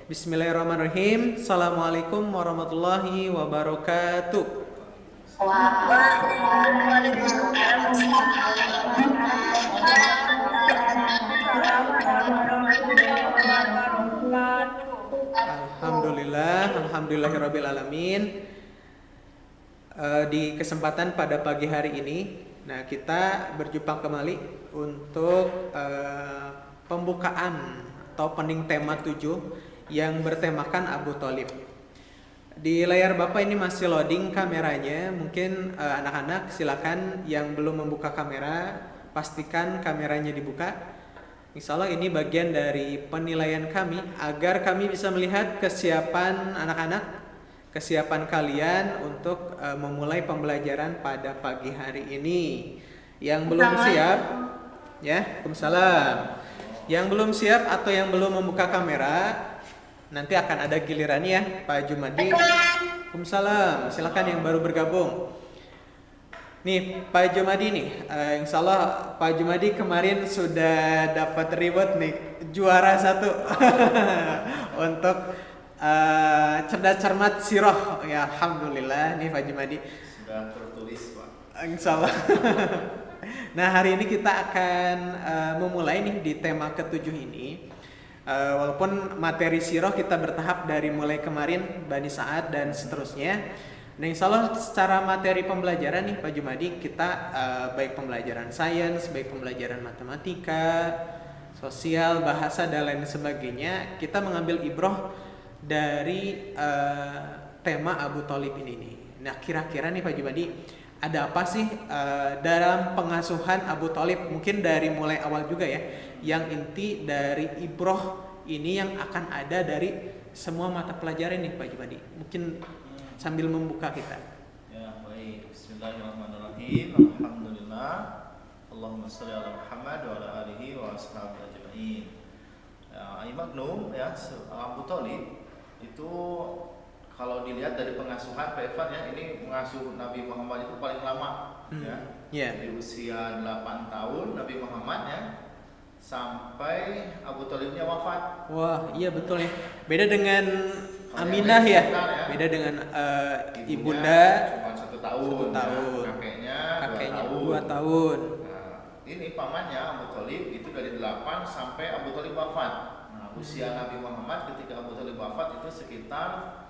Bismillahirrahmanirrahim. Assalamualaikum warahmatullahi wabarakatuh. Alhamdulillahirabbil alamin. Di kesempatan pada pagi hari ini, kita berjumpa kembali untuk pembukaan atau pening tema 7 yang bertemakan Abu Thalib. Di layar Bapak ini masih loading kameranya. Mungkin anak-anak silakan yang belum membuka kamera, pastikan kameranya dibuka. Insya Allah ini bagian dari penilaian kami agar kami bisa melihat kesiapan anak-anak, kesiapan kalian untuk memulai pembelajaran pada pagi hari ini. Yang belum siap, ya, Waalaikumsalam. Yang belum siap atau yang belum membuka kamera, nanti akan ada gilirannya ya, Pak Jumadi. Waalaikumsalam. Silakan yang baru bergabung. Nih Pak Jumadi nih, insya Allah Pak Jumadi kemarin sudah dapat reward nih, juara 1 untuk cerdas cermat siroh. Ya Alhamdulillah nih Pak Jumadi. Sudah tertulis Pak. Insya Allah. Nah hari ini kita akan memulai nih di tema ke-7 ini. Walaupun materi siroh kita bertahap dari mulai kemarin Bani Sa'ad dan seterusnya. Nah insya Allah secara materi pembelajaran nih Pak Jumadi, kita baik pembelajaran sains, baik pembelajaran matematika, sosial, bahasa dan lain sebagainya, kita mengambil ibroh dari tema Abu Thalib ini nih. Nah kira-kira nih Pak Jumadi, ada apa sih dalam pengasuhan Abu Thalib? Mungkin dari mulai awal juga ya, yang inti dari ibroh ini yang akan ada dari semua mata pelajaran nih Pak Jumadi. Mungkin sambil membuka kita. Ya, baik. Bismillahirrahmanirrahim. Alhamdulillah. Allahumma shalli ala Muhammad wa ala alihi wa ashabihi ajma'in. Ya, Magnum ya, Abu Thalib itu kalau dilihat dari pengasuhan Pak Irfan ya, ini mengasuh Nabi Muhammad itu paling lama ya. Yeah. Dari usia 8 tahun Nabi Muhammad ya, sampai Abu Thalibnya wafat. Wah, iya betul ya. Beda dengan Aminah ya. Beda dengan ibunda cuma 1 tahun. Kakeknya 2 tahun. 2 tahun. Nah, ini pamannya Abu Thalib itu dari 8 sampai Abu Thalib wafat. Nah, usia Nabi Muhammad ketika Abu Thalib wafat itu sekitar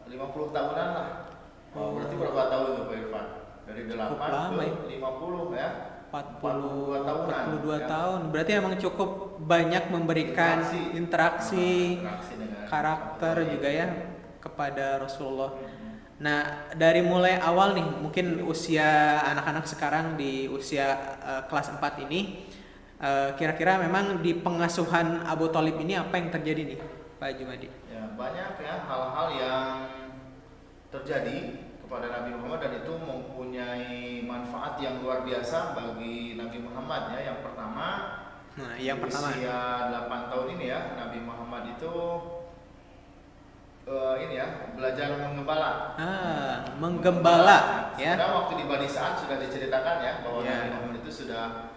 50 tahunan lah. Berarti berapa tahun tuh Pak Irfan? Dari 8 ke 50 ya. 42 tahunan. 42 tahun. Berarti emang cukup banyak memberikan interaksi karakter juga ya kepada Rasulullah. Nah, dari mulai awal nih, mungkin usia anak-anak sekarang di usia kelas 4 ini, kira-kira memang di pengasuhan Abu Thalib ini apa yang terjadi nih Pak Jumadi? Ya, banyak ya hal-hal yang terjadi kepada Nabi Muhammad dan itu mempunyai manfaat yang luar biasa bagi Nabi Muhammad ya. Yang pertama, usia 8 tahun ini ya, Nabi Muhammad itu ini ya, belajar menggembala. Menggembala ya. Sudah waktu di Bani Sa'ad sudah diceritakan ya bahwa Nabi Muhammad itu sudah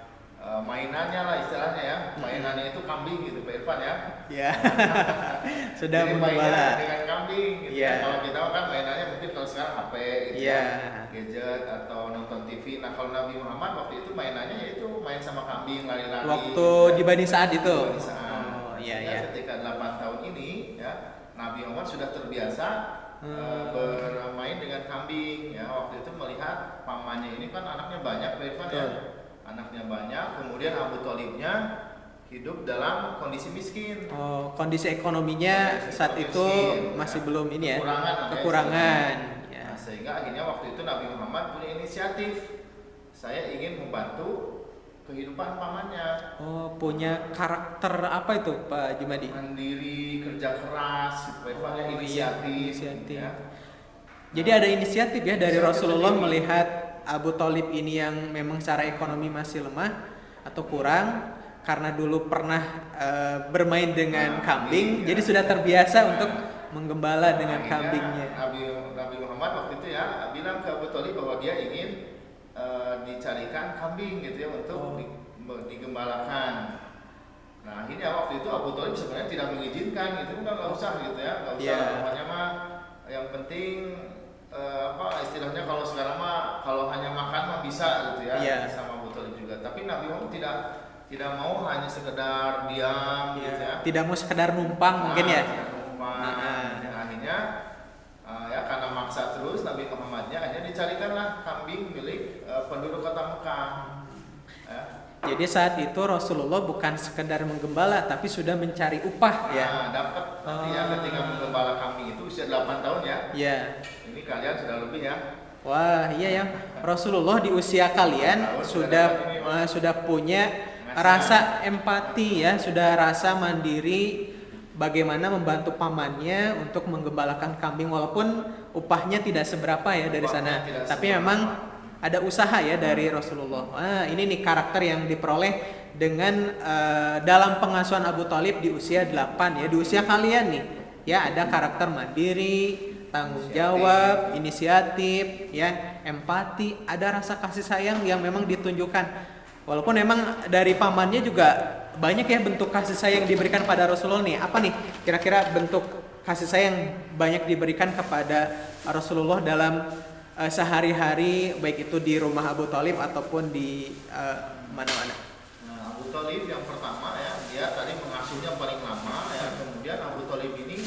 mainannya lah istilahnya ya. Mainannya itu kambing gitu Pak Irfan ya. Iya. Sudah jadi menggembala dengan kambing gitu ya. Kalau kita kan mainannya mungkin kalau sekarang HP gitu ya, gadget atau nonton TV. Nah, kalau Nabi Muhammad waktu itu mainannya yaitu main sama kambing, lari-lari. Waktu di Bani Sa'ad itu. Ketika 8 tahun ini ya, Nabi Muhammad sudah terbiasa bermain dengan kambing ya. Waktu itu melihat pamannya ini kan anaknya banyak Pak Irfan ya. Anaknya banyak, kemudian Abu Thalibnya hidup dalam kondisi miskin. Kondisi ekonominya saat itu masih belum ini ya. Kekurangan. Nah, sehingga akhirnya waktu itu Nabi Muhammad punya inisiatif. Saya ingin membantu kehidupan pamannya. Punya karakter apa itu Pak Jumadi? Mandiri, kerja keras, inisiatif. Ya. Jadi ada inisiatif ya dari Rasulullah melihat Abu Thalib ini yang memang secara ekonomi masih lemah atau kurang karena dulu pernah bermain dengan kambing, jadi sudah terbiasa untuk menggembala dengan kambingnya. Nabi Muhammad waktu itu ya bilang ke Abu Thalib bahwa dia ingin dicarikan kambing gitu ya untuk digembalakan. Nah akhirnya waktu itu Abu Thalib sebenarnya tidak mengizinkan gitu, nggak usah gitu ya, nggak usah. Iya. Pokoknya mah yang penting apa istilahnya kalau sekarang mah kalau hanya makan mah bisa gitu ya, Iya. sama Abu Thalib juga. Tapi Nabi Muhammad tidak mau hanya sekedar diam gitu ya. Tidak mau sekedar numpang mungkin ya. Tidak numpang. Nah. Yang akhirnya ya karena maksa terus Nabi Muhammadnya akhirnya dicarikanlah kambing milik penduduk kota Mekah. Ya. Jadi saat itu Rasulullah bukan sekedar menggembala tapi sudah mencari upah ya. Nah, dapat nanti ya ketika menggembala kambing itu usia 8 tahun ya. Iya. Ini kalian sudah lebih ya. Wah, iya ya. Rasulullah di usia kalian sudah punya rasa empati ya, sudah rasa mandiri bagaimana membantu pamannya untuk menggembalakan kambing walaupun upahnya tidak seberapa ya dari sana. Tapi memang ada usaha ya dari Rasulullah. Ini nih karakter yang diperoleh dengan dalam pengasuhan Abu Thalib di usia 8 ya, di usia kalian nih. Ya, ada karakter mandiri, tanggung jawab, inisiatif, ya, empati, ada rasa kasih sayang yang memang ditunjukkan. Walaupun memang dari pamannya juga banyak ya bentuk kasih sayang yang diberikan pada Rasulullah nih. Apa nih kira-kira bentuk kasih sayang banyak diberikan kepada Rasulullah dalam sehari-hari, baik itu di rumah Abu Thalib ataupun di mana-mana? Nah, Abu Thalib yang pertama ya, dia tadi mengasuhnya paling lama ya. Kemudian Abu Thalib ini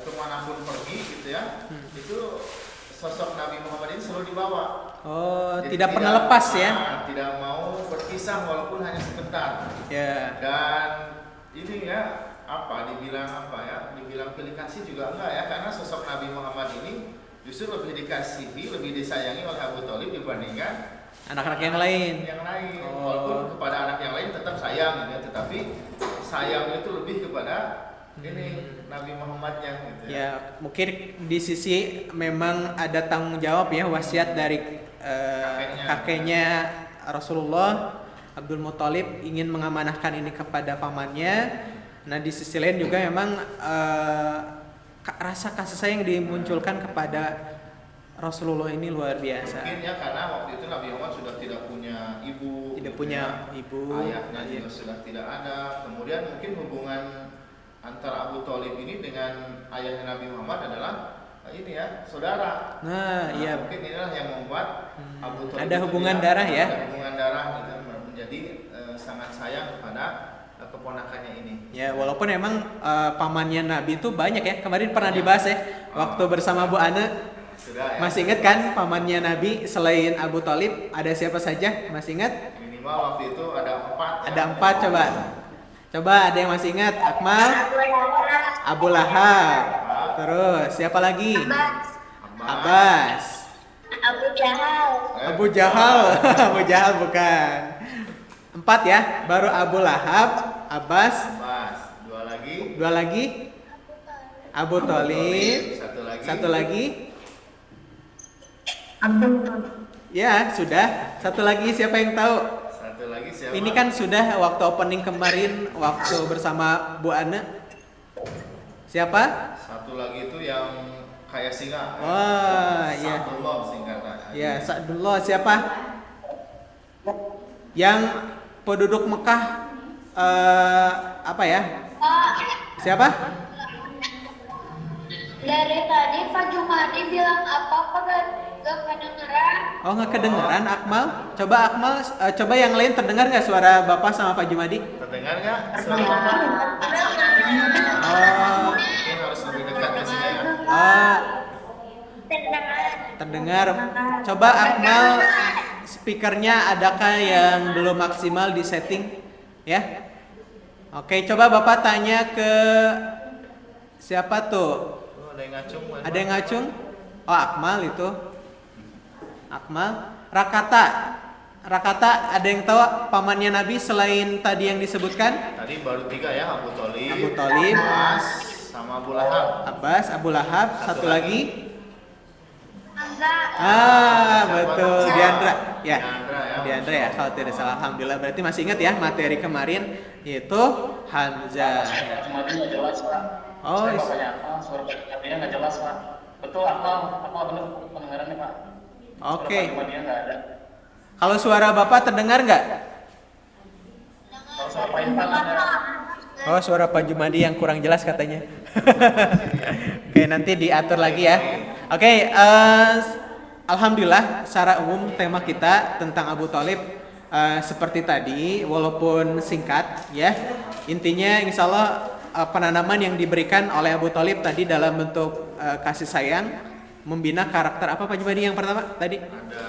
kemanapun pergi gitu ya, itu sosok Nabi Muhammad ini selalu dibawa. Oh, tidak pernah lepas ya? Tidak mau berpisah walaupun hanya sebentar. Ya. Dan ini ya dibilang pilih kasih juga enggak ya, karena sosok Nabi Muhammad ini justru lebih dikasihi, lebih disayangi oleh Abu Thalib dibandingkan Anak-anak yang lain. Walaupun kepada anak yang lain tetap sayang gitu ya, tetapi sayang itu lebih kepada ini Nabi Muhammadnya gitu ya. Ya, mungkin di sisi memang ada tanggung jawab ya, wasiat dari kakeknya Rasulullah Abdul Muthalib ingin mengamanahkan ini kepada pamannya. Nah, di sisi lain juga memang rasa kasih sayang dimunculkan kepada Rasulullah ini luar biasa. Mungkin ya karena waktu itu Nabi Muhammad sudah tidak punya ibu, Tidak punya ibu, ayahnya juga sudah tidak ada. Kemudian mungkin hubungan antara Abu Thalib ini dengan ayahnya Nabi Muhammad adalah ini ya, saudara. Nah, iya. Mungkin inilah yang membuat Abu Thalib ada hubungan darah ya. Ada hubungan darah gitu, menjadi sangat sayang kepada keponakannya ini. Ya, walaupun emang pamannya Nabi itu banyak ya. Kemarin pernah dibahas ya waktu bersama Bu Ana. Sudah, ya? Masih ingat kan pamannya Nabi selain Abu Thalib ada siapa saja? Masih ingat? Minimal waktu itu ada 4. Ada 4 coba. Coba ada yang masih ingat? Akmal, Abu Lahab. Terus siapa lagi? Abbas. Abu Jahal. Abu Jahal. Abu Jahal bukan. 4 ya. Baru Abu Lahab, Abbas. 2 lagi. 2 lagi. Abu Thalib. Satu lagi. Abdul Muthalib. Ya, sudah. Satu lagi siapa yang tahu? Satu lagi siapa? Ini kan sudah waktu opening kemarin waktu bersama Bu Ana. Siapa? Satu lagi itu yang kayak singa. Wah, iya. Sa'dullah singkatan. Ya, Sa'dullah siapa? Yang penduduk Mekah apa ya? Siapa? Dari tadi Pak Jumadi bilang apa gak kedengeran? Oh, nggak kedengeran Akmal? Coba Akmal, coba yang lain terdengar nggak suara Bapak sama Pak Jumadi? Terdengar nggak? Suara Bapak? Oh, Mungkin harus lebih dekat ke sini ya. terdengar. Coba Akmal, speakernya adakah yang belum maksimal di setting? Ya. Oke, coba Bapak tanya ke siapa tuh? Ada yang ngacung. Ada yang ngacung? Oh, Akmal itu. Akmal. Rakata ada yang tahu pamannya Nabi selain tadi yang disebutkan? Tadi baru 3 ya, Abu Thalib. Abu Thalib. Abbas, sama Abu Lahab. Abbas, Abu Lahab, satu lagi. Hamzah. Betul, Diandra. Ya. Diandra ya, kalau tidak salah. Alhamdulillah, berarti masih ingat ya materi kemarin itu Hamzah. Mati nggak jelas Pak. Oh, Saya bapaknya Akmal, suara Madinya nggak jelas Pak. Betul Akmal benar pendengarannya Pak. Oke. Suara Madinya nggak ada. Kalau suara Bapak terdengar nggak? Kalau suara Pak Intan ada. Oh, suara Pak Jumadi yang kurang jelas katanya. Oke, nanti diatur lagi ya. Oke, alhamdulillah secara umum tema kita tentang Abu Thalib seperti tadi, walaupun singkat ya. Intinya insya Allah penanaman yang diberikan oleh Abu Thalib tadi dalam bentuk kasih sayang, membina karakter apa Pak Jumadi yang pertama tadi? Ada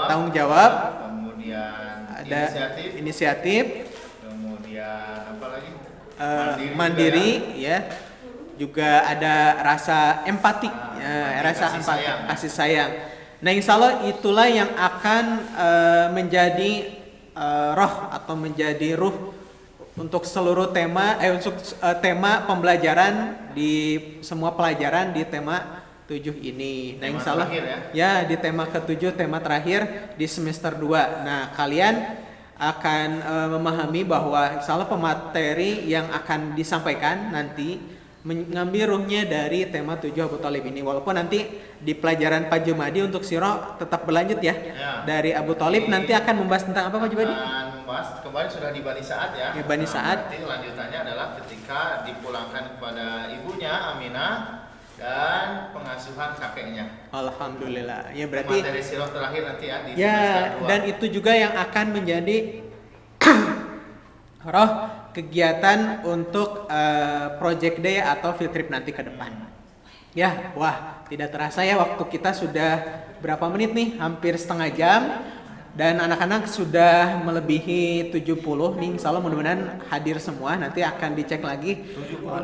tanggung jawab. Kemudian Ada inisiatif. Kemudian apa lagi? Mandiri ya. Juga ada rasa empati, kasih sayang. Nah, insya Allah itulah yang akan menjadi roh atau menjadi ruh untuk seluruh tema, untuk tema pembelajaran di semua pelajaran di tema 7 ini. Nah, insya Allah ya di tema ke-7, tema terakhir di semester 2. Nah, kalian akan memahami bahwa insya Allah pemateri yang akan disampaikan nanti mengambil ruhnya dari tema 7 Abu Thalib ini. Walaupun nanti di pelajaran Pak Jumadi untuk sirah tetap berlanjut ya. Dari Abu Thalib nanti akan membahas tentang apa Pak Jumadi? Membahas kemarin sudah di Bani Sa'ad ya. Bani Sa'ad. Nanti lanjutannya adalah ketika dipulangkan kepada ibunya Aminah dan pengasuhan kakeknya. Alhamdulillah. Ya berarti materi sirah terakhir nanti ya di ya, semester 2. dan itu juga yang akan menjadi roh kegiatan untuk project day atau field trip nanti ke depan. Ya, wah, tidak terasa ya waktu kita sudah berapa menit nih? Hampir setengah jam. Dan anak-anak sudah melebihi 70 nih. Insya Allah mudah-mudahan hadir semua. Nanti akan dicek lagi. 75 Pak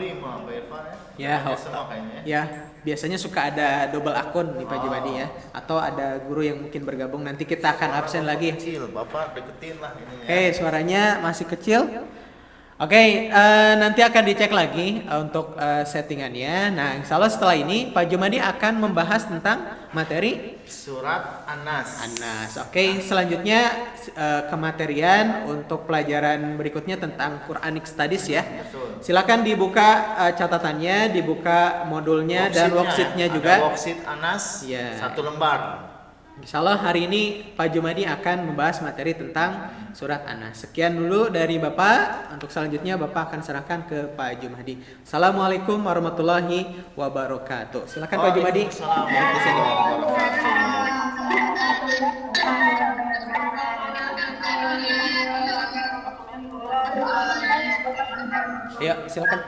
Irfan ya. Semua kayaknya. Ya, biasanya suka ada double akun nih Pak Jumadi ya. Atau ada guru yang mungkin bergabung. Nanti kita akan absen lagi. Kecil, Bapak deketin lah ini. Oke, suaranya masih kecil. Oke, nanti akan dicek lagi untuk settingannya. Nah, insya Allah setelah ini Pak Jumadi akan membahas tentang materi surat An-Nas. Oke, selanjutnya kematerian untuk pelajaran berikutnya tentang Quranic Studies ya. Betul. Silakan dibuka catatannya, dibuka modulnya dan worksheetnya juga. Ada worksheet An-Nas ya. 1 lembar. Insya Allah hari ini Pak Jumadi akan membahas materi tentang surat An-Nas. Sekian dulu dari Bapak. Untuk selanjutnya Bapak akan serahkan ke Pak Jumadi. Assalamualaikum warahmatullahi wabarakatuh. Silakan Pak Jumadi. Assalamualaikum warahmatullahi wabarakatuh. Ya, silakan.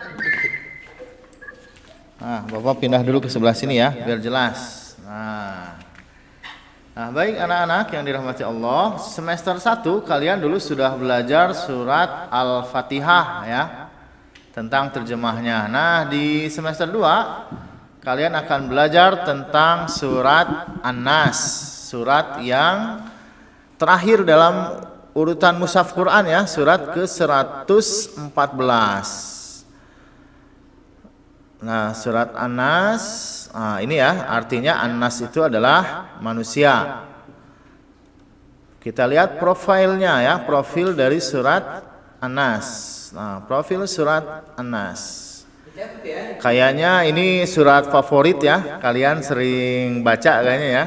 Nah, Bapak pindah dulu ke sebelah sini ya, biar jelas. Nah, baik anak-anak yang dirahmati Allah, semester 1 kalian dulu sudah belajar surat Al-Fatihah ya, tentang terjemahnya. Nah, di semester 2 kalian akan belajar tentang surat An-Nas, surat yang terakhir dalam urutan mushaf Quran ya, surat ke-114. Nah, surat An-Nas ini ya, artinya An-Nas itu adalah manusia. Kita lihat profilnya ya, profil dari surat An-Nas. Nah, profil surat An-Nas. Kayaknya ini surat favorit ya, kalian sering baca kayaknya ya,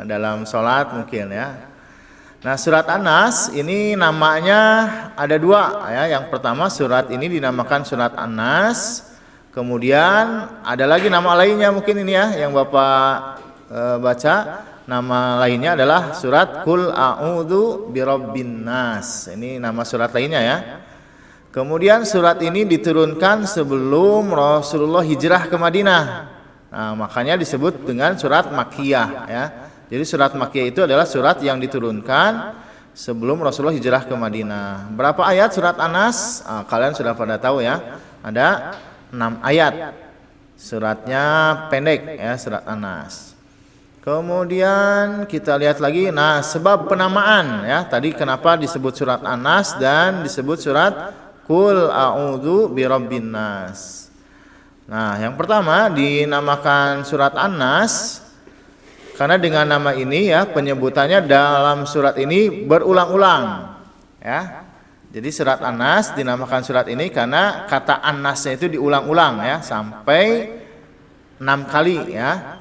dalam sholat mungkin ya. Nah, surat An-Nas ini namanya ada 2 ya. Yang pertama surat ini dinamakan surat An-Nas. Kemudian ada lagi nama lainnya mungkin ini ya yang Bapak baca. Nama lainnya adalah surat Qul A'udzu Birabbin Nas. Ini nama surat lainnya ya. Kemudian surat ini diturunkan sebelum Rasulullah hijrah ke Madinah. Nah, makanya disebut dengan surat Makkiyah ya. Jadi surat Makkiyah itu adalah surat yang diturunkan sebelum Rasulullah hijrah ke Madinah. Berapa ayat surat An-Nas? Kalian sudah pada tahu ya. Ada 6 ayat. Suratnya pendek ya, surat An-Nas. Kemudian kita lihat lagi, nah sebab penamaan ya. Tadi kenapa disebut surat An-Nas dan disebut surat Qul A'udzu Birabbin Nas. Nah, yang pertama dinamakan surat An-Nas karena dengan nama ini ya penyebutannya dalam surat ini berulang-ulang ya. Jadi surat An-Nas dinamakan surat ini karena kata An-Nasnya itu diulang-ulang ya sampai 6 kali ya.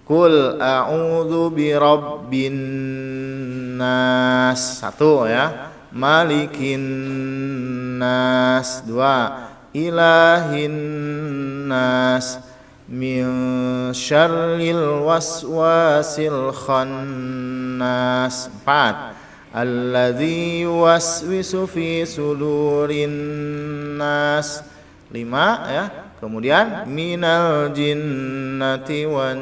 Qul a'udzu birabbin nas 1 ya. Malikin nas. Dua, ilahin nas min syarril waswasil khannas. Empat, alladzi yuwaswisu fi sudurin nas. Lima, ya. Kemudian minal jinnati wan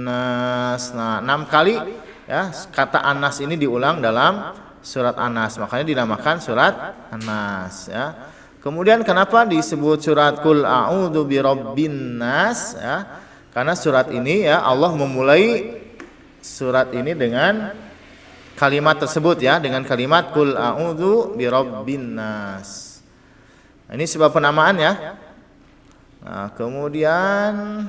nas. Nah, 6 kali ya kata An-Nas ini diulang dalam surat An-Nas. Makanya dinamakan surat An-Nas ya. Kemudian kenapa disebut surat Qul a'udzu birabbin nas ya? Karena surat ini ya Allah memulai surat ini dengan kalimat tersebut ya, dengan kalimat Qul a'udzu birabbin nas. Nah, ini sebab penamaan ya. Nah, kemudian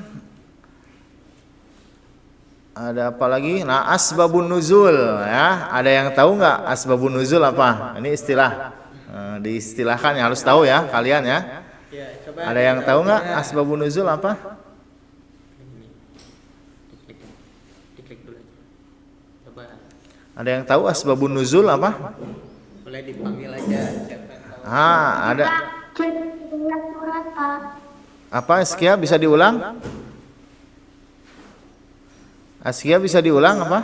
ada apa lagi? Nah, asbabun nuzul ya. Ada yang tahu nggak asbabun nuzul apa? Ini istilah. Diistilahkan ya, harus tahu ya kalian ya. Ya, coba Ada yang tahu nggak asbabun nuzul apa? Diklik dulu aja. Coba Ada yang tahu asbabun nuzul apa? boleh dipanggil aja siapa yang tahu. Ada. Cerita surat Pak. Apa Askia bisa diulang? Askia bisa diulang apa?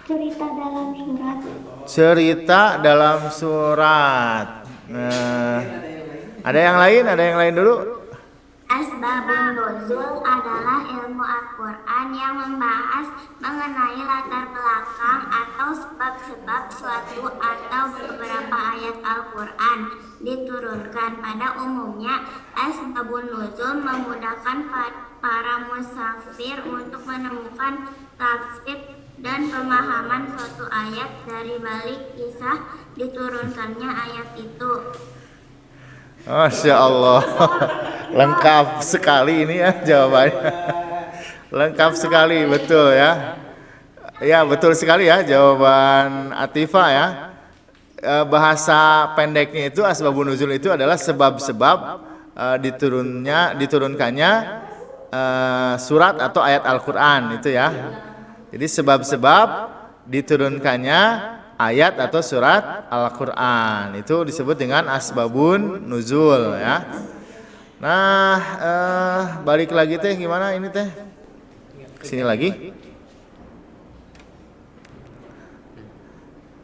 Cerita dalam surat. Cerita dalam surat. Nah, ada yang lain? Ada yang lain dulu? Asbabun nuzul adalah ilmu Al-Quran yang membahas mengenai latar belakang atau sebab-sebab suatu atau beberapa ayat Al-Quran diturunkan. Pada umumnya, asbabun nuzul memudahkan para musafir untuk menemukan tafsir dan pemahaman suatu ayat dari balik kisah diturunkannya ayat itu. Masya Allah. Lengkap sekali ini ya jawabannya. Lengkap sekali, betul ya. Ya betul sekali ya jawaban Atifah ya. Bahasa pendeknya itu asbabun nuzul itu adalah sebab-sebab diturunkannya surat atau ayat Al-Quran itu ya. Jadi sebab-sebab diturunkannya ayat atau surat Al-Quran itu disebut dengan asbabun nuzul ya. Nah, balik lagi teh gimana ini teh? Kesini lagi.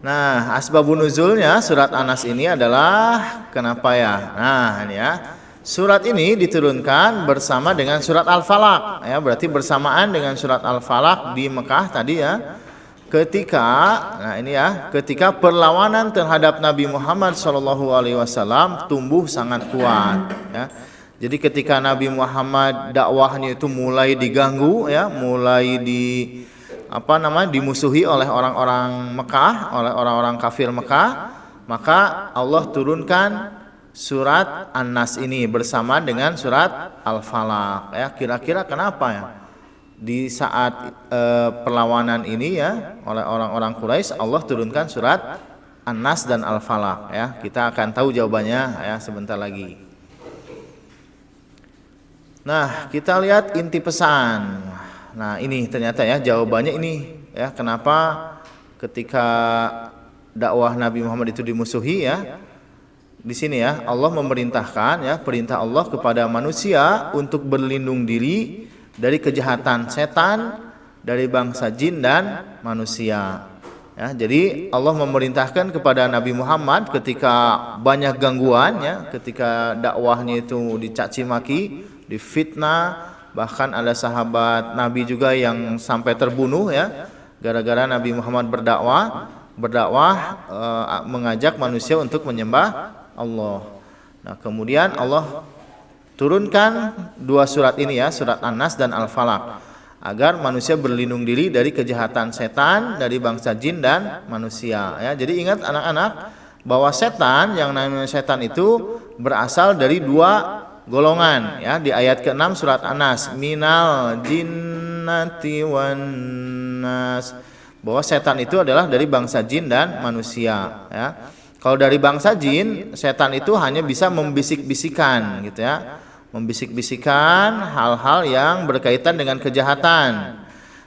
Nah, asbabun nuzulnya surat An-Nas ini adalah kenapa ya? Nah, ini ya. Surat ini diturunkan bersama dengan surat Al-Falaq ya, berarti bersamaan dengan surat Al-Falaq di Mekah tadi ya. Ketika perlawanan terhadap Nabi Muhammad SAW tumbuh sangat kuat ya. Jadi ketika Nabi Muhammad dakwahnya itu mulai diganggu ya, mulai dimusuhi oleh orang-orang Mekah, oleh orang-orang kafir Mekah, maka Allah turunkan surat An-Nas ini bersama dengan surat Al-Falaq ya. Kira-kira kenapa ya? Di saat perlawanan ini ya oleh orang-orang Quraisy Allah turunkan surat An-Nas dan Al-Falaq ya. Kita akan tahu jawabannya ya sebentar lagi. Nah, kita lihat inti pesan. Nah, ini ternyata ya jawabannya ini ya, kenapa ketika dakwah Nabi Muhammad itu dimusuhi ya. Di sini ya Allah memerintahkan ya, perintah Allah kepada manusia untuk berlindung diri dari kejahatan setan, dari bangsa jin dan manusia. Ya, jadi Allah memerintahkan kepada Nabi Muhammad ketika banyak gangguan ya, ketika dakwahnya itu dicaci maki, difitnah, bahkan ada sahabat Nabi juga yang sampai terbunuh ya, gara-gara Nabi Muhammad berdakwah mengajak manusia untuk menyembah Allah. Nah, kemudian Allah turunkan dua surat ini ya, surat An-Nas dan Al-Falaq, agar manusia berlindung diri dari kejahatan setan, dari bangsa jin dan manusia ya. Jadi ingat anak-anak bahwa setan, yang namanya setan itu berasal dari dua golongan ya. Di ayat ke-6 surat An-Nas, minal jinnati wan nas, bahwa setan itu adalah dari bangsa jin dan manusia ya. Kalau dari bangsa jin, setan itu hanya bisa membisik-bisikan gitu ya. Membisik-bisikan hal-hal yang berkaitan dengan kejahatan.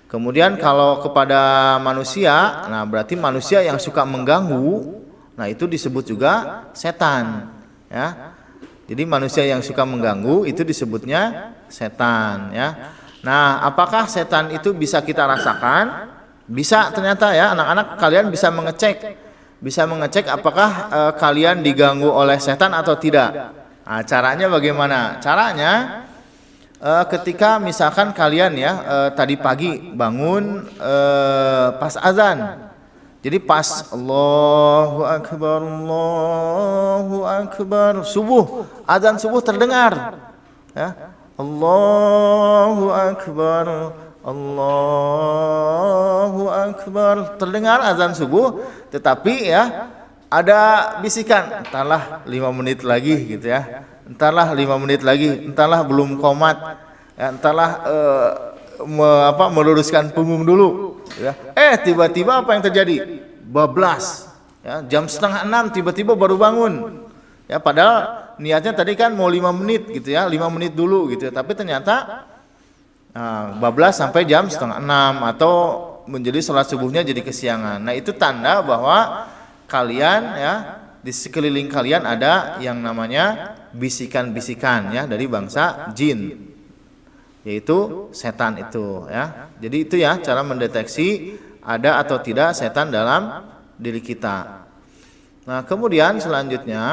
Kemudian kalau kepada manusia, nah berarti manusia yang suka mengganggu, Nah, itu disebut juga setan, ya. Jadi manusia yang suka mengganggu itu disebutnya setan, ya. Nah, apakah setan itu bisa kita rasakan? Bisa ternyata ya, anak-anak, kalian bisa mengecek apakah kalian diganggu oleh setan atau tidak. Nah, caranya bagaimana? Caranya ketika misalkan kalian ya tadi pagi bangun pas azan. Jadi pas Allahu Akbar subuh, azan subuh terdengar. Ya. Allahu Akbar, Allahu Akbar, terdengar azan subuh, tetapi ya ada bisikan, entarlah 5 menit lagi gitu ya. Entarlah 5 menit lagi, entarlah belum qomat. Ya, entarlah meluruskan punggung dulu ya. Tiba-tiba apa yang terjadi? Bablas ya, jam 5:30 tiba-tiba baru bangun ya, padahal niatnya tadi kan mau 5 menit gitu ya, 5 menit dulu gitu ya, tapi ternyata bablas sampai jam 5:30 atau menjadi sholat subuhnya jadi kesiangan. Nah, itu tanda bahwa kalian ya di sekeliling kalian ada yang namanya bisikan-bisikan ya dari bangsa jin, yaitu setan itu ya. Jadi itu ya cara mendeteksi ada atau tidak setan dalam diri kita. Nah, kemudian selanjutnya,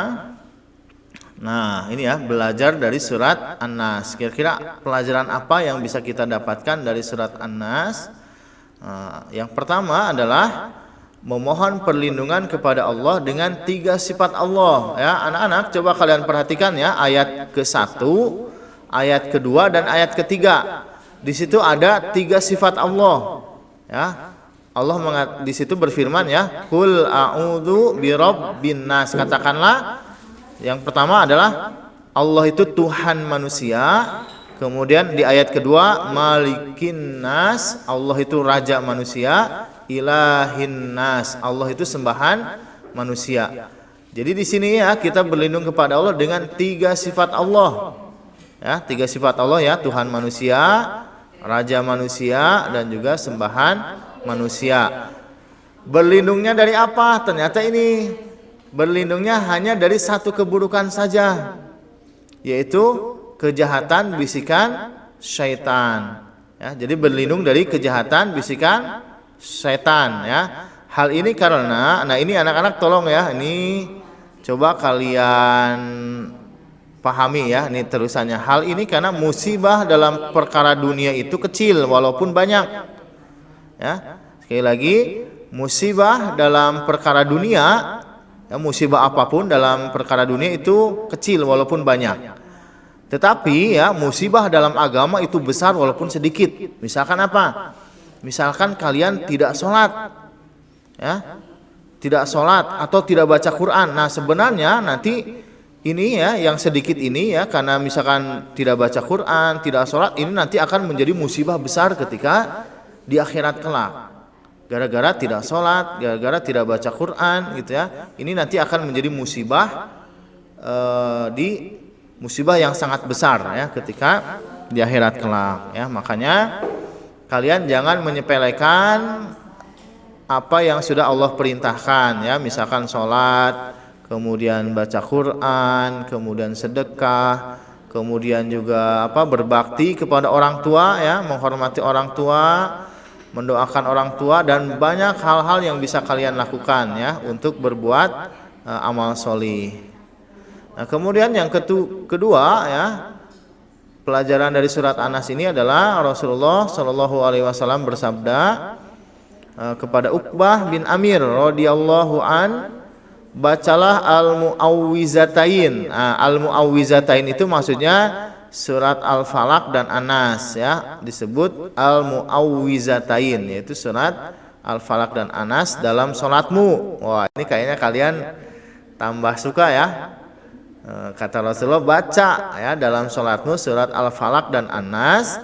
nah ini ya belajar dari surat An-Nas. Kira-kira pelajaran apa yang bisa kita dapatkan dari surat An-Nas? Yang pertama adalah memohon perlindungan kepada Allah dengan 3 sifat Allah ya. Anak-anak coba kalian perhatikan ya, ayat ke-1, ayat kedua dan ayat ketiga. Di situ ada 3 sifat Allah. Ya. Allah di situ berfirman ya, Qul a'udzu birabbin nas. Katakanlah yang pertama adalah Allah itu Tuhan manusia. Kemudian di ayat kedua Malikin nas, Allah itu raja manusia. Ilahin nas, Allah itu sembahan manusia. Jadi di sini ya kita berlindung kepada Allah dengan 3 sifat Allah. Ya, 3 sifat Allah ya, Tuhan manusia, raja manusia, dan juga sembahan manusia. Berlindungnya dari apa? Ternyata ini berlindungnya hanya dari 1 keburukan saja, yaitu kejahatan bisikan syaitan. Ya, jadi berlindung dari kejahatan bisikan syaitan ya. Hal ini karena, nah ini anak-anak tolong ya, ini coba kalian pahami ya, ini terusannya. Hal ini karena musibah dalam perkara dunia itu kecil walaupun banyak. Ya, sekali lagi, musibah dalam perkara dunia, ya, musibah apapun dalam perkara dunia itu kecil walaupun banyak. Tetapi ya musibah dalam agama itu besar walaupun sedikit. Misalkan apa? Misalkan kalian tidak sholat, ya, tidak sholat atau tidak baca Quran. Nah sebenarnya nanti ini ya yang sedikit ini ya, karena misalkan tidak baca Quran, tidak sholat, ini nanti akan menjadi musibah besar ketika di akhirat kelak. Gara-gara tidak sholat, gara-gara tidak baca Quran gitu ya, ini nanti akan menjadi musibah musibah yang sangat besar ya ketika di akhirat kelak ya. Makanya kalian jangan menyepelekan apa yang sudah Allah perintahkan ya, misalkan sholat, kemudian baca Quran, kemudian sedekah, kemudian juga berbakti kepada orang tua ya, menghormati orang tua, mendoakan orang tua, dan banyak hal-hal yang bisa kalian lakukan ya untuk berbuat amal sholih. Nah, kemudian yang kedua ya, pelajaran dari surat An-Nas ini adalah Rasulullah Shallallahu Alaihi Wasallam bersabda kepada Uqbah bin Amir radhiyallahu an, bacalah al-mu'awwizatain. Al-mu'awwizatain itu maksudnya surat Al-Falaq dan An-Nas ya, disebut al-mu'awwizatain, yaitu surat Al-Falaq dan An-Nas dalam sholatmu. Wah, ini kayaknya kalian tambah suka ya. Kata Rasulullah, baca ya dalam sholatmu surat Al-Falaq dan An-Nas,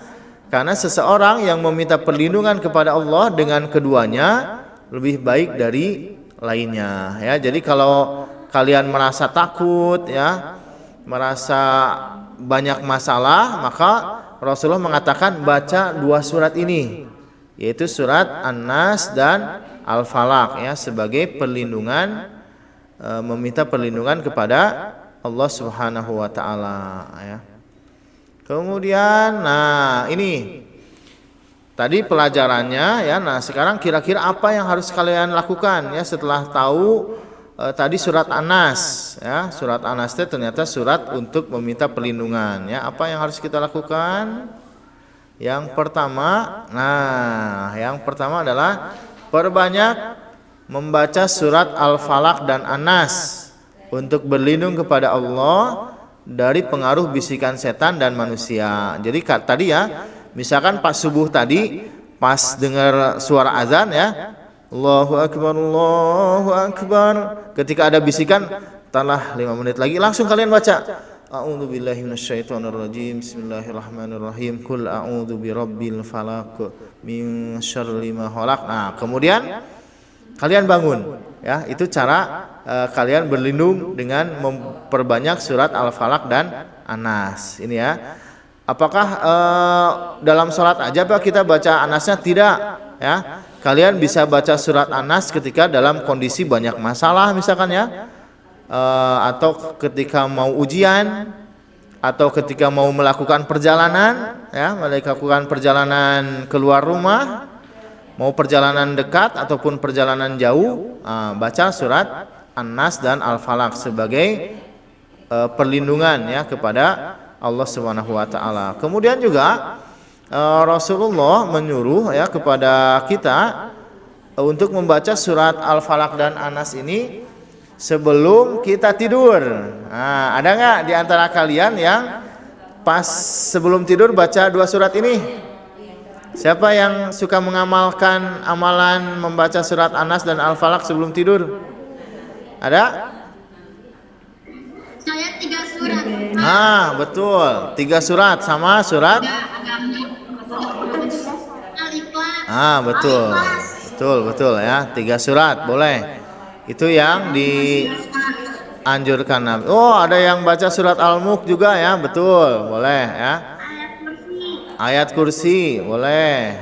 karena seseorang yang meminta perlindungan kepada Allah dengan keduanya lebih baik dari lainnya ya. Jadi kalau kalian merasa takut ya, merasa banyak masalah, maka Rasulullah mengatakan baca 2 surat ini, yaitu surat An-Nas dan Al-Falaq ya, sebagai perlindungan meminta perlindungan kepada Allah Subhanahu wa taala ya. Kemudian nah ini tadi pelajarannya ya. Nah, sekarang kira-kira apa yang harus kalian lakukan ya setelah tahu tadi surat An-Nas ya. Surat An-Nas itu ternyata surat untuk meminta perlindungan ya. Apa yang harus kita lakukan? Yang pertama adalah perbanyak membaca surat Al-Falaq dan An-Nas untuk berlindung kepada Allah dari pengaruh bisikan setan dan manusia. Jadi tadi ya, misalkan pas subuh tadi, pas dengar suara azan ya, Allahu Akbar, ketika ada bisikan, talah 5 menit lagi, langsung kalian baca, A'udzubillahi minasyaitonirrajim, Bismillahirrahmanirrahim, Qul a'udzu birabbil falaq, min syarri ma khalaq. Nah, kemudian kalian bangun ya, itu cara kalian berlindung dengan memperbanyak surat Al-Falaq dan An-Nas ini ya. Apakah dalam sholat aja Pak kita baca An-Nasnya? Tidak ya. Kalian bisa baca surat An-Nas ketika dalam kondisi banyak masalah misalkan ya, atau ketika mau ujian, atau ketika mau melakukan perjalanan ya, melakukan perjalanan keluar rumah, mau perjalanan dekat ataupun perjalanan jauh, baca surat An-Nas dan Al-Falaq sebagai perlindungan ya kepada Allah Subhanahu wa taala. Kemudian juga Rasulullah menyuruh ya kepada kita untuk membaca surat Al-Falaq dan An-Nas ini sebelum kita tidur. Nah, ada nggak di antara kalian yang pas sebelum tidur baca 2 surat ini? Siapa yang suka mengamalkan amalan membaca surat An-Nas dan Al-Falaq sebelum tidur? Ada? Saya 3 surat. Betul. 3 surat sama surat. Betul. Betul ya. 3 surat boleh. Itu yang dianjurkan Nabi. Oh, ada yang baca surat Al-Mulk juga ya. Betul, boleh ya. Ayat kursi boleh.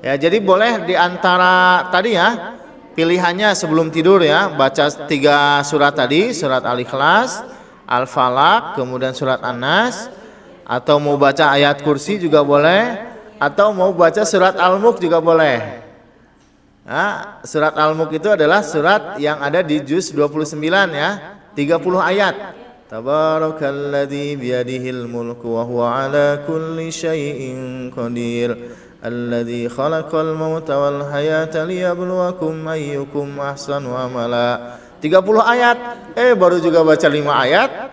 Ya, jadi boleh di antara tadi ya, pilihannya sebelum tidur ya, baca 3 surat tadi, surat Al-Ikhlas, Al-Falaq, kemudian surat An-Nas, atau mau baca ayat kursi juga boleh, atau mau baca surat Al-Mulk juga boleh. Nah, surat Al-Mulk itu adalah surat yang ada di juz 29 ya, 30 ayat. Tabarakalladzi biyadihil mulku wa huwa ala kulli syai'in qadir. Alladzi khalaqal mauta wal hayata liyabluwakum ayyukum ahsanu amala. 30 ayat. Baru juga baca 5 ayat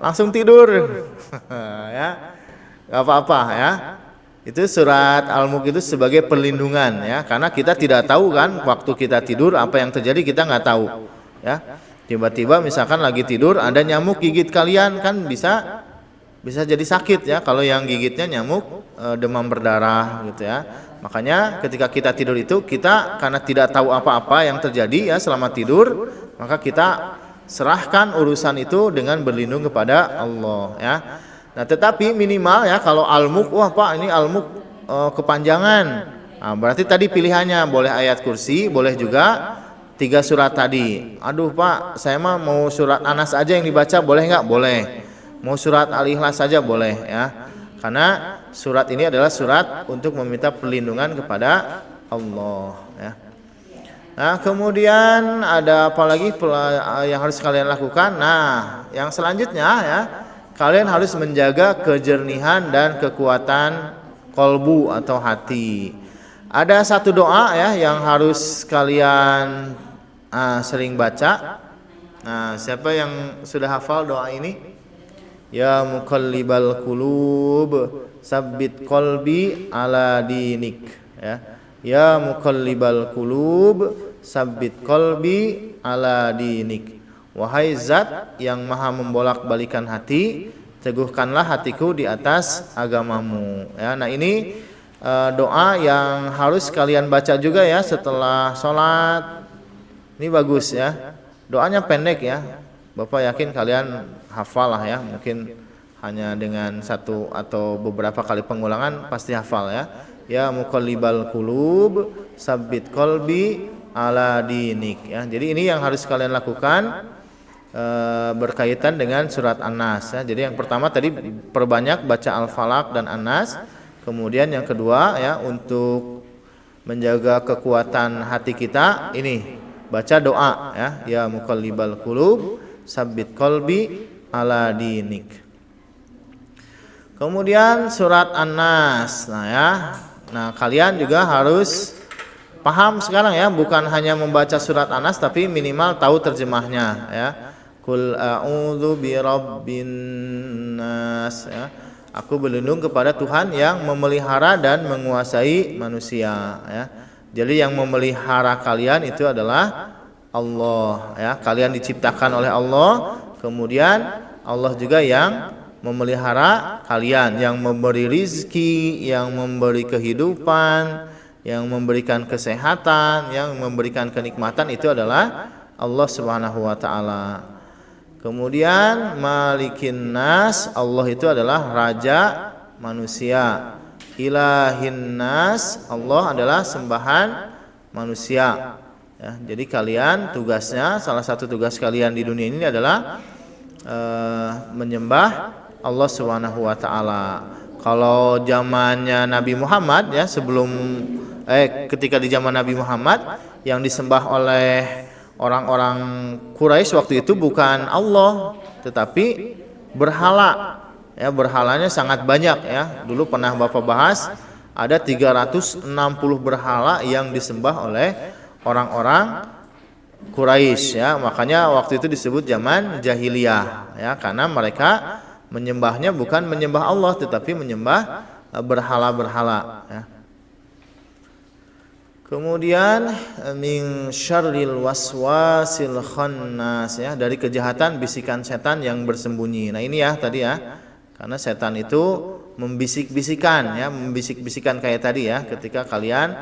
langsung tidur. Ya. Enggak apa-apa ya. Itu surat Al-Mulk itu sebagai perlindungan ya, karena kita tidak tahu kan waktu kita tidur apa yang terjadi, kita nggak tahu ya. Tiba-tiba misalkan lagi tidur ada nyamuk gigit kalian, kan bisa jadi sakit ya kalau yang gigitnya nyamuk demam berdarah gitu ya. Makanya ketika kita tidur itu, kita karena tidak tahu apa-apa yang terjadi ya selama tidur, maka kita serahkan urusan itu dengan berlindung kepada Allah ya. Nah, tetapi minimal ya kalau Al-Mulk, wah Pak ini Al-Mulk kepanjangan. Nah, berarti tadi pilihannya boleh ayat kursi, boleh juga 3 surat tadi. Aduh Pak, saya mah mau surat Anas aja yang dibaca, boleh nggak? Boleh. Mau surat Al-Ikhlas saja boleh ya. Karena surat ini adalah surat untuk meminta perlindungan kepada Allah ya. Nah, kemudian ada apa lagi yang harus kalian lakukan? Nah, yang selanjutnya ya, kalian harus menjaga kejernihan dan kekuatan kolbu atau hati. Ada satu doa ya yang harus kalian sering baca. Nah, siapa yang sudah hafal doa ini? Ya muqallibal qulub, sabbit qalbi ala dinik ya. Ya muqallibal qulub, sabbit qalbi ala dinik. Wahai zat yang maha membolak-balikan hati, teguhkanlah hatiku di atas agamamu ya. Nah, ini doa yang harus kalian baca juga ya setelah sholat. Ini bagus ya. Doanya pendek ya. Bapak yakin kalian hafal lah ya. Mungkin hanya dengan 1 atau beberapa kali pengulangan pasti hafal ya. Ya muqallibal qulub, sabbit qalbi ala dinik ya. Jadi ini yang harus kalian lakukan berkaitan dengan surat An-Nas ya. Jadi yang pertama tadi perbanyak baca Al-Falaq dan An-Nas. Kemudian yang kedua ya, untuk menjaga kekuatan hati kita ini baca doa ya, ya muqallibal qulub sabbit qalbi ala dinik. Kemudian surat An-Nas. Nah ya. Nah, kalian juga harus paham sekarang ya, bukan hanya membaca surat An-Nas tapi minimal tahu terjemahnya ya. Qul a'udzu birabbin nas ya. Aku berlindung kepada Tuhan yang memelihara dan menguasai manusia ya. Jadi yang memelihara kalian itu adalah Allah ya. Kalian diciptakan oleh Allah, kemudian Allah juga yang memelihara kalian, yang memberi rizki, yang memberi kehidupan, yang memberikan kesehatan, yang memberikan kenikmatan, itu adalah Allah Subhanahu wa taala. Kemudian Malikin Nas, Allah itu adalah raja manusia. Ilahin Nas, Allah adalah sembahan manusia ya. Jadi kalian tugasnya, salah satu tugas kalian di dunia ini adalah menyembah Allah Subhanahu wa taala. Kalau zamannya Nabi Muhammad ya, ketika di zaman Nabi Muhammad yang disembah oleh orang-orang Quraisy waktu itu bukan Allah tetapi berhala. Ya, berhalanya sangat banyak ya. Dulu pernah Bapak bahas ada 360 berhala yang disembah oleh orang-orang Quraisy ya. Makanya waktu itu disebut zaman jahiliyah ya, karena mereka menyembahnya bukan menyembah Allah tetapi menyembah berhala-berhala ya. Kemudian min syarril waswasil khannas ya, dari kejahatan bisikan setan yang bersembunyi. Nah ini ya tadi ya, karena setan itu membisik-bisikan ya, membisik-bisikan kayak tadi ya, ketika kalian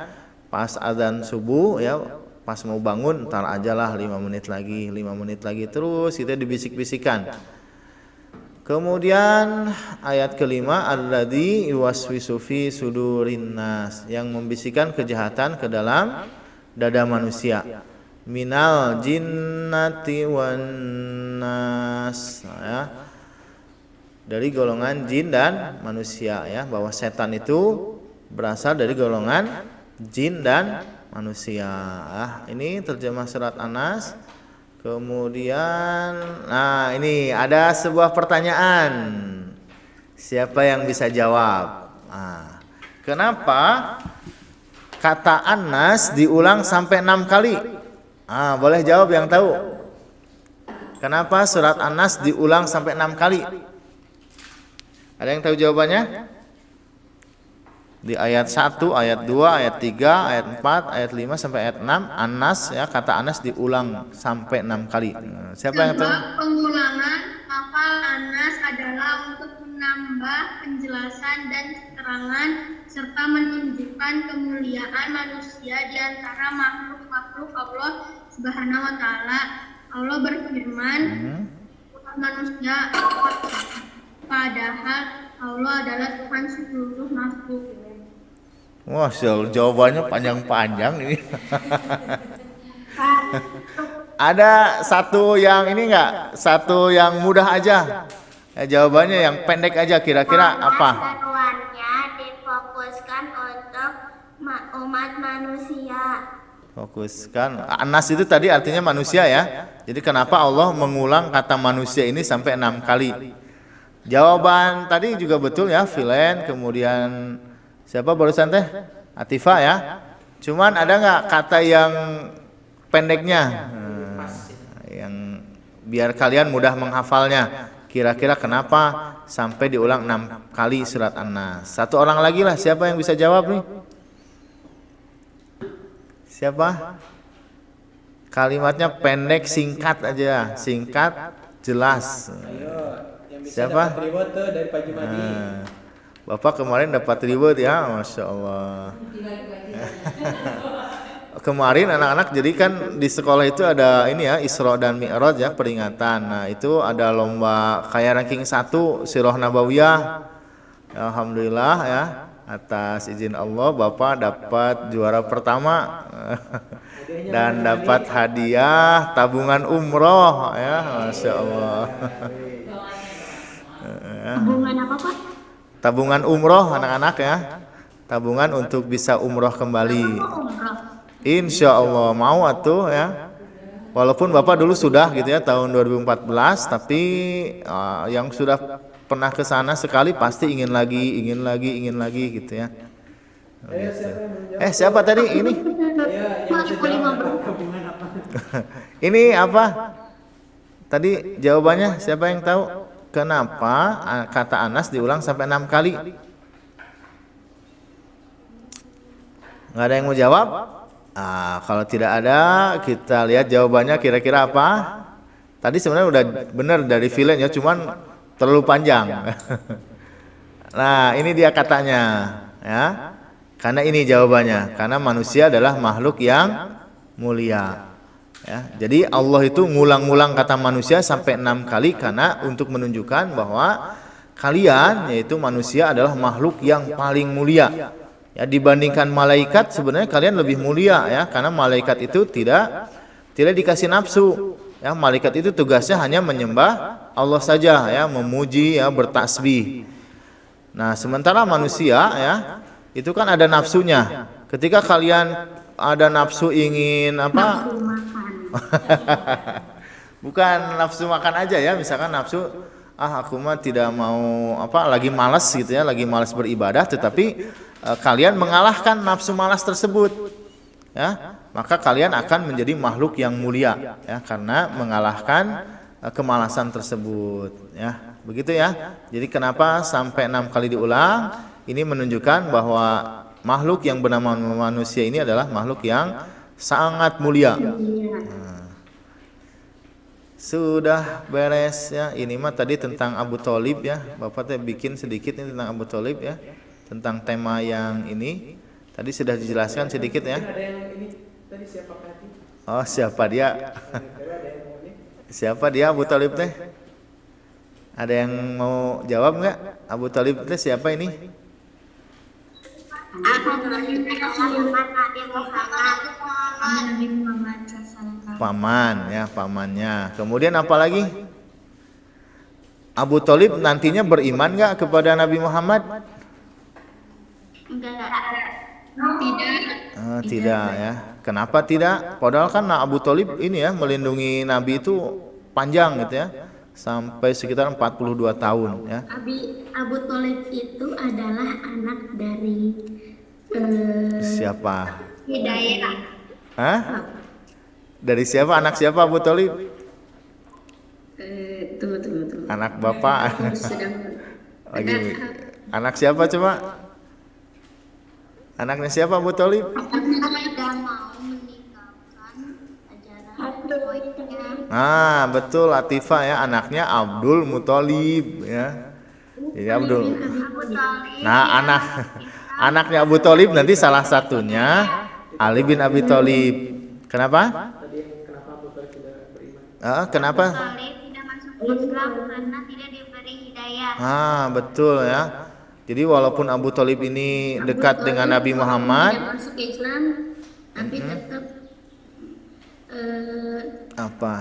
pas azan subuh ya, pas mau bangun ntar ajalah 5 menit lagi terus itu dibisik-bisikan. Kemudian ayat kelima, alladzi yuwaswisu fi sudurin nas, yang membisikkan kejahatan ke dalam dada manusia. Minal jinnati wan nas ya, dari golongan jin dan manusia ya, bahwa setan itu berasal dari golongan jin dan manusia. Ini terjemah surat An-Nas. Kemudian, nah ini ada sebuah pertanyaan. Siapa yang bisa jawab? Nah, kenapa kata An-Nas diulang sampai 6 kali? Boleh jawab yang tahu. Kenapa surat An-Nas diulang sampai 6 kali? Ada yang tahu jawabannya? Di ayat 1, ayat 2, ayat 3, ayat 4, ayat 5 sampai ayat 6, An-Nas ya, kata An-Nas diulang sampai 6 kali. Siapa yang tahu? Sebab pengulangan lafal An-Nas adalah untuk menambah penjelasan dan keterangan serta menunjukkan kemuliaan manusia di antara makhluk-makhluk Allah Subhanahu wa taala. Allah berfirman, manusia padahal Allah adalah Tuhan seluruh makhluk. Wah, jawabannya panjang-panjang ini. Ada satu yang ini enggak? Satu yang mudah aja. Jawabannya yang pendek aja, kira-kira apa? Seruannya difokuskan untuk umat manusia. Fokuskan. An-Nas itu tadi artinya manusia ya. Jadi kenapa Allah mengulang kata manusia ini sampai 6 kali? Jawaban tadi juga betul ya, Filen, kemudian siapa barusan teh? Atifah ya. Cuman ada nggak kata yang pendeknya? Yang biar kalian mudah menghafalnya. Kira-kira kenapa sampai diulang 6 kali surat An-Nas? Satu orang lagi lah, siapa yang bisa jawab nih? Siapa? Kalimatnya pendek, singkat aja, singkat, jelas. Siapa? Dapat reward tuh dari Pak Jumadi. Bapak kemarin dapat reward ya, Masya Allah. Kemarin anak-anak jadi kan di sekolah itu ada ini ya, Isra dan Mi'raj ya, peringatan. Nah itu ada lomba kayak ranking 1 Sirah Nabawiyah. Alhamdulillah ya, atas izin Allah Bapak dapat juara pertama. dan dapat hadiah tabungan umroh ya, Masya Allah. Hubungan apa Pak? Tabungan umroh anak-anak ya, tabungan untuk bisa umroh kembali. Umroh. Insya Allah mau atuh ya. Walaupun Bapak dulu sudah gitu ya tahun 2014, tapi yang sudah pernah ke sana sekali pasti ingin lagi gitu ya. Siapa tadi ini? Ini apa? Tadi jawabannya siapa yang tahu? Kenapa kata Anas diulang sampai 6 kali? Nggak ada yang mau jawab? Kalau tidak ada, kita lihat jawabannya kira-kira apa. Tadi sebenarnya udah benar dari villain ya, cuman terlalu panjang. Nah, ini dia katanya, ya. Karena ini jawabannya, karena manusia adalah makhluk yang mulia. Ya, jadi Allah itu ngulang-ngulang kata manusia sampai 6 kali karena untuk menunjukkan bahwa kalian, yaitu manusia, adalah makhluk yang paling mulia. Ya, dibandingkan malaikat sebenarnya kalian lebih mulia ya, karena malaikat itu tidak dikasih nafsu. Ya, malaikat itu tugasnya hanya menyembah Allah saja ya, memuji ya, bertasbih. Nah, sementara manusia ya, itu kan ada nafsunya. Ketika kalian ada nafsu ingin apa? Nafsu makan. Bukan nafsu makan aja ya, misalkan nafsu aku mah tidak mau apa, lagi malas gitu ya, lagi malas beribadah, tetapi kalian mengalahkan nafsu malas tersebut ya, maka kalian akan menjadi makhluk yang mulia ya, karena mengalahkan kemalasan tersebut ya, begitu ya. Jadi kenapa sampai 6 kali diulang? Ini menunjukkan bahwa makhluk yang bernama manusia ini adalah makhluk yang sangat mulia. Sudah beres ya. Ini mah tadi tentang Abu Thalib ya. Bapak teh bikin sedikit ini tentang Abu Thalib ya. Tentang tema yang ini. Tadi sudah dijelaskan sedikit ya. Ada yang ini tadi siapa tadi? Oh, siapa dia? Siapa dia Abu Thalib teh? Ada yang mau jawab nggak? Abu Thalib teh siapa ini? Paman ya, pamannya. Kemudian apa lagi? Abu Thalib nantinya beriman nggak kepada Nabi Muhammad? Tidak ya. Kenapa tidak? Padahal kan Abu Thalib ini ya melindungi Nabi itu panjang gitu ya, sampai sekitar 42 tahun ya. Abu Thalib itu adalah anak dari Siapa? Hidayah. Hah? Dari siapa? Anak siapa Abu Thalib? Tunggu. Anak bapak. Sedang Lagi anak siapa coba? Anaknya siapa Abu Thalib? tidak mau meninggalkan ajaran Betul, Latifah ya, anaknya Abdul Muthalib ya. Jadi Abdul. Nah, anaknya Abu Thalib nanti salah satunya Ali bin Abi Thalib. Kenapa? Kenapa Abu Thalib tidak beriman? Kenapa? tidak masuk Islam karena tidak diberi hidayah. Betul ya. Jadi walaupun Abu Thalib ini dekat dengan Nabi Muhammad, Tidak masuk Islam, tapi tetap apa?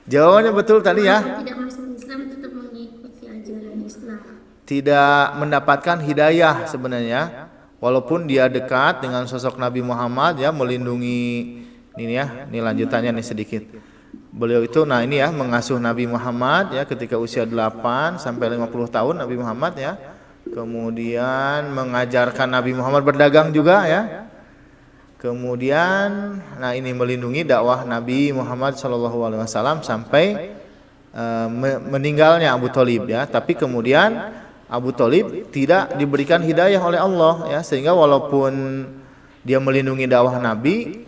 Jawabannya betul tadi ya. tidak masuk Islam, tetap mengikuti ajaran Islam. Tidak mendapatkan hidayah sebenarnya, walaupun dia dekat dengan sosok Nabi Muhammad ya, melindungi ini ya. Ini lanjutannya nih sedikit. Beliau itu ini ya, mengasuh Nabi Muhammad ya ketika usia 8 sampai 50 tahun Nabi Muhammad ya. Kemudian mengajarkan Nabi Muhammad berdagang juga ya. Kemudian ini melindungi dakwah Nabi Muhammad SAW sampai meninggalnya Abu Thalib ya. Tapi kemudian Abu Thalib tidak diberikan hidayah oleh Allah ya, sehingga walaupun dia melindungi dakwah Nabi,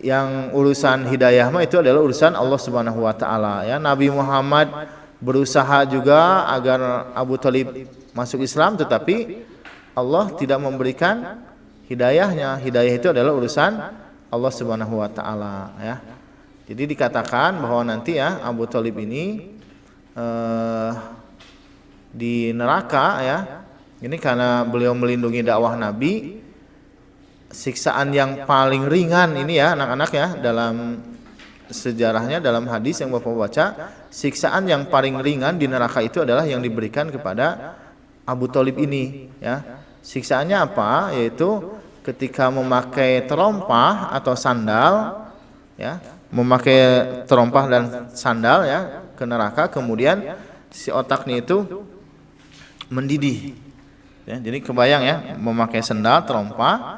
yang urusan hidayah mah itu adalah urusan Allah Subhanahu wa taala ya. Nabi Muhammad berusaha juga agar Abu Thalib masuk Islam, tetapi Allah tidak memberikan hidayahnya. Hidayah itu adalah urusan Allah Subhanahu wa taala ya. Jadi dikatakan bahwa nanti ya Abu Thalib ini di neraka ya. Ini karena beliau melindungi dakwah Nabi siksaan yang paling ringan ini ya anak-anak ya, dalam sejarahnya dalam hadis yang Bapak baca, siksaan yang paling ringan di neraka itu adalah yang diberikan kepada Abu Thalib ini ya. Siksaannya apa? Yaitu ketika memakai terompah atau sandal ya, memakai terompah dan sandal ya ke neraka, kemudian si otaknya itu mendidih ya. Jadi kebayang ya, memakai sandal terompah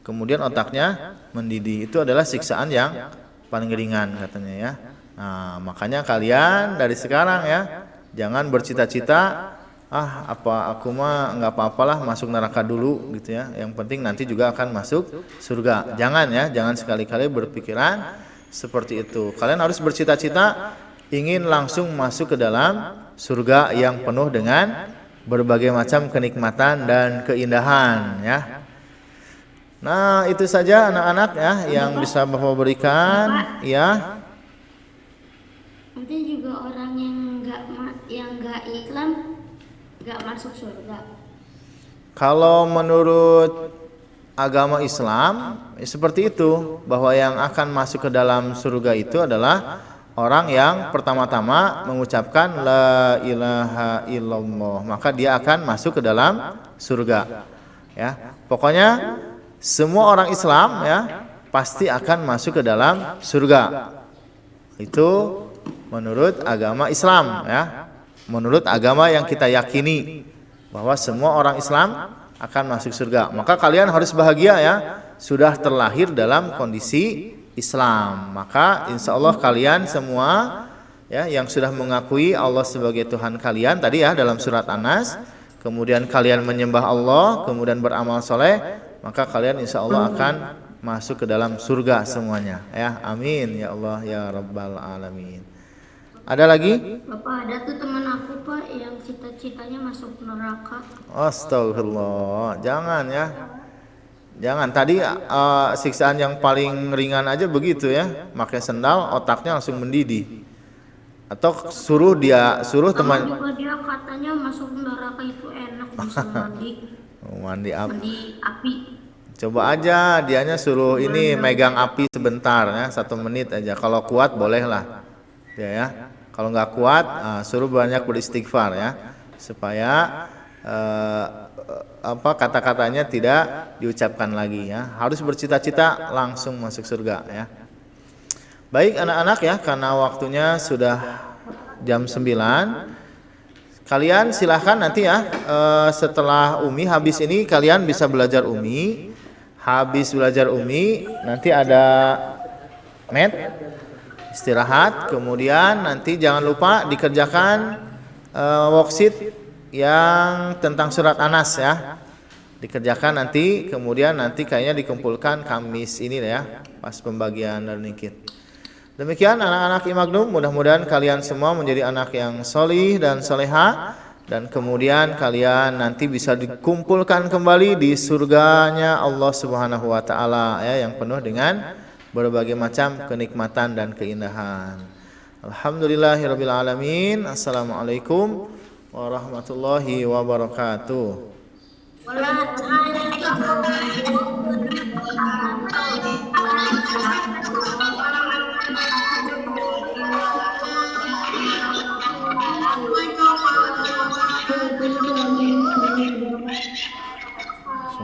kemudian otaknya mendidih, itu adalah siksaan yang paling ringan katanya ya. Nah, makanya kalian dari sekarang ya jangan bercita-cita apa aku mah nggak apa-apalah masuk neraka dulu gitu ya. Yang penting nanti juga akan masuk surga. Jangan ya, jangan sekali-kali berpikiran seperti itu. Kalian harus bercita-cita ingin langsung masuk ke dalam surga yang penuh dengan berbagai macam kenikmatan dan keindahan ya. Nah, itu saja anak-anak ya yang bisa Bapak berikan ya. Nanti juga orang yang nggak Islam nggak masuk surga. Kalau menurut agama Islam seperti itu, bahwa yang akan masuk ke dalam surga itu adalah orang yang pertama-tama mengucapkan la ilaha illallah, maka dia akan masuk ke dalam surga ya. Pokoknya semua orang Islam ya pasti akan masuk ke dalam surga. Itu menurut agama Islam ya. Menurut agama yang kita yakini bahwa semua orang Islam akan masuk surga. Maka kalian harus bahagia ya, sudah terlahir dalam kondisi Islam. Maka insya Allah kalian semua ya yang sudah mengakui Allah sebagai Tuhan kalian tadi ya dalam surat An-Nas, kemudian kalian menyembah Allah, kemudian beramal soleh, maka kalian insya Allah akan masuk ke dalam surga semuanya ya. Amin ya Allah ya Rabbal Alamin. Ada lagi? Bapak, ada tuh teman aku Pak yang cita-citanya masuk neraka. Astagfirullah, jangan ya. Jangan, tadi siksaan yang paling ringan aja begitu ya, pakai sendal otaknya langsung mendidih. Atau suruh teman. Juga dia katanya masuk neraka itu enak, bisa mandi. Mandi api. Mandi api. Coba aja dianya suruh ini megang api sebentar ya, 1 menit aja. Kalau kuat bolehlah ya. Kalau nggak kuat suruh banyak beristighfar ya, supaya kata-katanya tidak diucapkan lagi ya. Harus bercita-cita langsung masuk surga ya. Baik anak-anak ya, karena waktunya sudah jam 9. Kalian silahkan nanti ya setelah Umi habis ini kalian bisa belajar Umi. Habis belajar Umi nanti ada istirahat, kemudian nanti jangan lupa dikerjakan worksheet yang tentang surat An-Nas ya. Dikerjakan nanti, kemudian nanti kayaknya dikumpulkan Kamis ini ya, pas pembagian dan nikit. Demikian anak-anak Imagnum, mudah-mudahan kalian semua menjadi anak yang solih dan soleha, dan kemudian kalian nanti bisa dikumpulkan kembali di surganya Allah Subhanahu wa taala ya, yang penuh dengan berbagai macam kenikmatan dan keindahan. Alhamdulillahirabbil alamin. Assalamualaikum warahmatullahi wabarakatuh.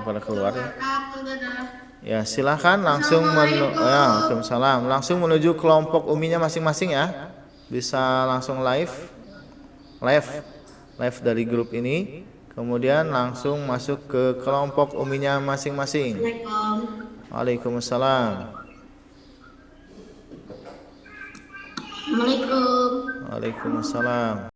Pada keluar ya. Ya, silakan langsung Waalaikumsalam. Langsung menuju kelompok uminya masing-masing ya. Bisa langsung live dari grup ini. Kemudian langsung masuk ke kelompok uminya masing-masing. Waalaikumsalam. Assalamualaikum. Waalaikumsalam.